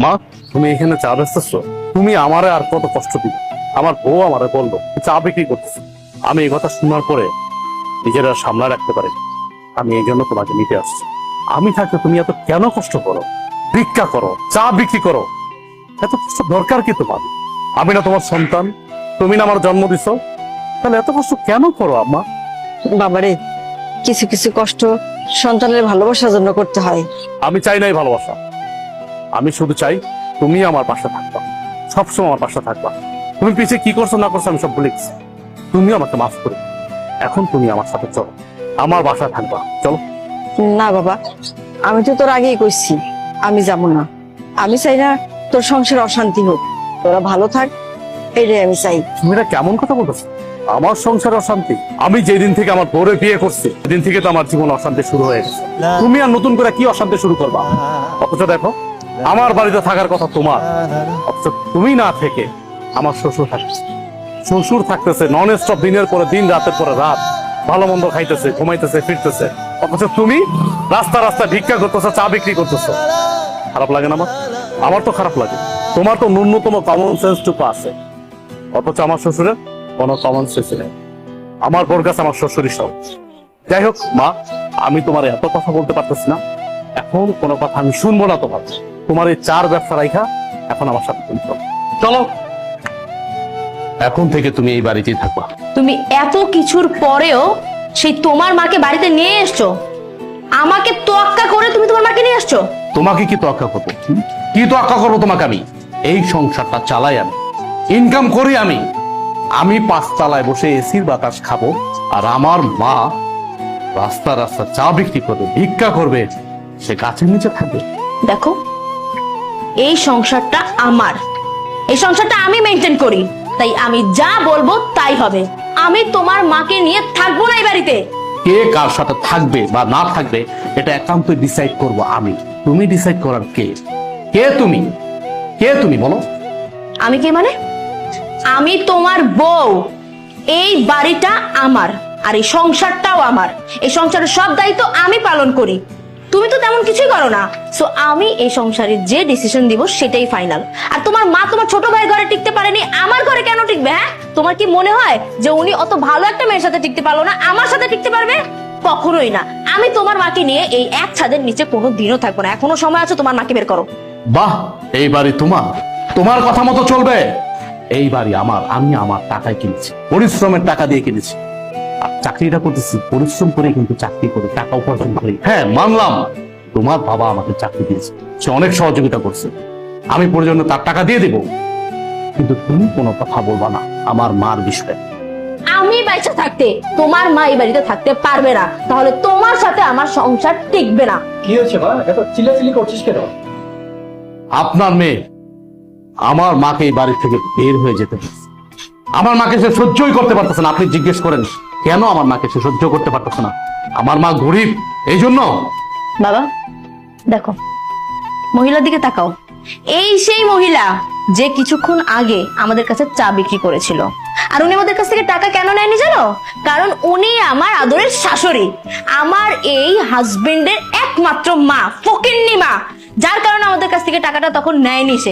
মা, তুমি এখানে চা বেচতেছো? তুমি আমারে আর কত কষ্ট দিবে? আমার বউ আমারে বললো চা বিক্রি করতেছো। আমি এই কথা শোনার পরে নিজেরা সামলা রাখতে পারি। আমি এই জন্য তোমাকে নিতে আসছি। আমি থাকতে তুমি এত কেন কষ্ট করো? ভিক্ষা করো, চা বিক্রি করো, এত কষ্ট দরকার কি তোমার? আমি না তোমার সন্তান? তুমি না আমার জন্ম দিছো? তাহলে এত কষ্ট কেন করো আম্মা? বাবারে, কিছু কিছু কষ্ট সন্তানের ভালোবাসার জন্য করতে হয়। আমি চাই নাই ভালোবাসা, আমি শুধু চাই তুমি আমার পাশে থাকবা, সবসময় আমার পাশে থাকবা। তুমি পিছিয়ে কি করছো না করছো আমি সব ভুলে গেছি। তুমি আমাকে মাফ করে এখন তুমি আমার সাথে চলো, আমার বাসায় থাকবা, চলো। না বাবা, আমি তো তোর আগেই কইছি আমি যাব না। আমি চাই না তোর সংসারে অশান্তি হোক, তোরা ভালো থাক, এটাই আমি চাই। তুমি এটা কেমন কথা বলতেছো? আমার সংসারে অশান্তি? আমি যেদিন থেকে আমার বউরে বিয়ে করছি সেদিন থেকে তো আমার জীবন অশান্তি শুরু হয়ে গেছে। তুমি আর নতুন করে কি অশান্তি শুরু করবা? অথচ দেখো, আমার বাড়িতে থাকার কথা তোমার, অথচ তুমি না থেকে আমার শ্বশুর থাকতেছে। শ্বশুর থাকতেছে নন স্টপ, দিনের পরে দিন, রাতের পরে রাত, ভালো মন্দ খাইতেছে, ঘুমাইতেছে, ফিরতেছে। অথচ তুমি রাস্তা রাস্তা ভিক্ষা করতেছো, চা বিক্রি করতেছো। খারাপ লাগে না আমার? আমার তো খারাপ লাগে। তোমার তো ন্যূনতম কমন সেন্স টুকু আছে, অথচ আমার শ্বশুরের কোনো কমন সেন্স নেই। আমার বোর কাছে আমার শ্বশুরই সব। যাই হোক মা, আমি তোমার এত কথা বলতে পারতেছি না, এখন কোনো কথা আমি শুনবো না তোমার। তোমার এই চার ব্যবসা রাইখা এখন আমার সাথে তুমি চলো। চলো, এখন থেকে তুমি এই বাড়িতেই থাকবা। তুমি এত কিছুর পরেও সেই তোমার মাকে বাড়িতে নিয়ে এসছো, আমাকে তোয়াক্কা করে তুমি তোমার মাকে নিয়ে আসছো। তোমাকে কি তোয়াক্কা করবো? কি তোয়াক্কা করবো তোমাকে? আমি এই সংসারটা চালাই, আমি ইনকাম করি, আমি পাঁচতলায় বসে এসির বাতাস খাবো, আর আমার মা রাস্তা রাস্তা চা বিক্রি করবে, ভিক্ষা করবে, সে গাছের নিচে থাকবে। দেখো, এই সংসারটা আমার, এই সংসারটা আমি মেনটেন করি, তাই আমি যা বলবো তাই হবে। আমি তোমার মাকে নিয়ে থাকবো না এই বাড়িতে। কে কার সাথে থাকবে বা না থাকবে এটা একান্তই ডিসাইড করব আমি। তুমি ডিসাইড করার কে? কে তুমি? কে তুমি বলো? আমি কে মানে? আমি তোমার বউ। এই বাড়িটা আমার, আর এই সংসারটাও আমার। এই সংসারের সব দায়িত্ব আমি পালন করি, তুমি তো তেমন কিছুই করো না। সো আমি এই সংসারে যে ডিসিশন দিব সেটাই ফাইনাল। আর তোমার মা তোমার ছোট ভাইয়ের ঘরে টিকতে পারেনি, আমার ঘরে কেন টিকবে? হ্যাঁ, তোমার কি মনে হয় যে উনি অত ভালো একটা মেয়ের সাথে টিকতে পারলো না, আমার সাথে টিকতে পারবে? কখনোই না। আমি তোমার মাকে নিয়ে এই এক ছাদের নিচে কোনো দিনও থাকবো না। এখনো সময় আছে, তোমার মাকে বের করো। বাহ, এই বাড়ি তোমার, তোমার কথা মতো চলবে। এই বাড়ি আমার, আমি আমার টাকায় কিনেছি, পরিশ্রমের টাকা দিয়ে কিনেছি। আর চাকরিটা করতেছি পরিশ্রম করে, কিন্তু চাকরি করে টাকা উপার্জন করি। হ্যাঁ মানলাম, তোমার বাবা আমাকে চাকরি দিয়েছে, সে অনেক সহযোগিতা করছে, আমি প্রয়োজনে তার টাকা দিয়ে দেব। কিন্তু তুমি কোনো কথা বলবা না আমার মার বিষয়ে। আমি বাইচা থাকতে তোমার মা এই বাড়িতে থাকতে পারবে না, তাহলে তোমার সাথে আমার সংসার টিকবে না। কি হয়েছে মা, এত চিল্লাচিল্লি করছিস কেন? আপনার মেয়ে আমার মাকে এই বাড়ি থেকে বের হয়ে যেতে বলছে। আমার মাকে সে সহ্যই করতে পারতেছে না। আপনি জিজ্ঞেস করেন কেন আমার মাকে সে সহ্য করতে পারতেছে না? আমার মা গরিব, এই জন্য। বাবা দেখো, মহিলার দিকে তাকাও। এই সেই মহিলা যে কিছুক্ষণ আগে আমাদের কাছে চা বিক্রি করেছিল। আর উনি আমাদের কাছ থেকে টাকা কেন নেয়নি জানো? কারণ উনি আমার আদরের শাশুড়ি, আমার এই হাজবেন্ডের একমাত্র মা, ফকিন্নি মা, যার কারণে আমাদের কাছ থেকে টাকাটা তখন নেয়নি সে।